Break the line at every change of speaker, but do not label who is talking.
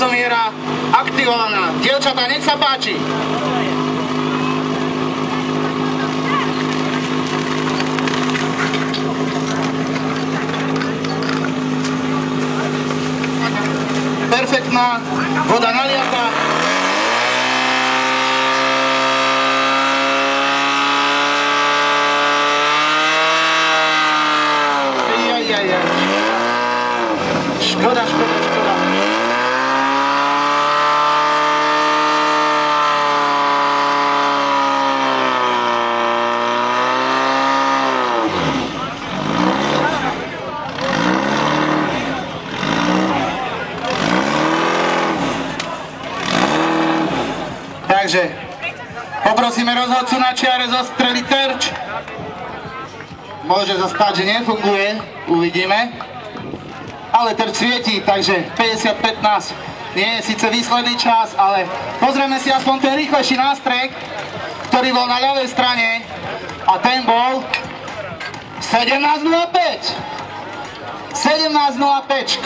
časomiera aktivovaná. Dievčatá, nech sa páči. Perfektná, voda naliata. Škoda. Takže poprosíme rozhodcu na čiare zostreliť terč. Môže sa stať, že nefunguje, uvidíme. Ale terč svietí, takže 50-15 nie je síce výsledný čas, ale pozrieme si aspoň ten rýchlejší nástrek, ktorý bol na ľavej strane a ten bol 17.05. 17.05.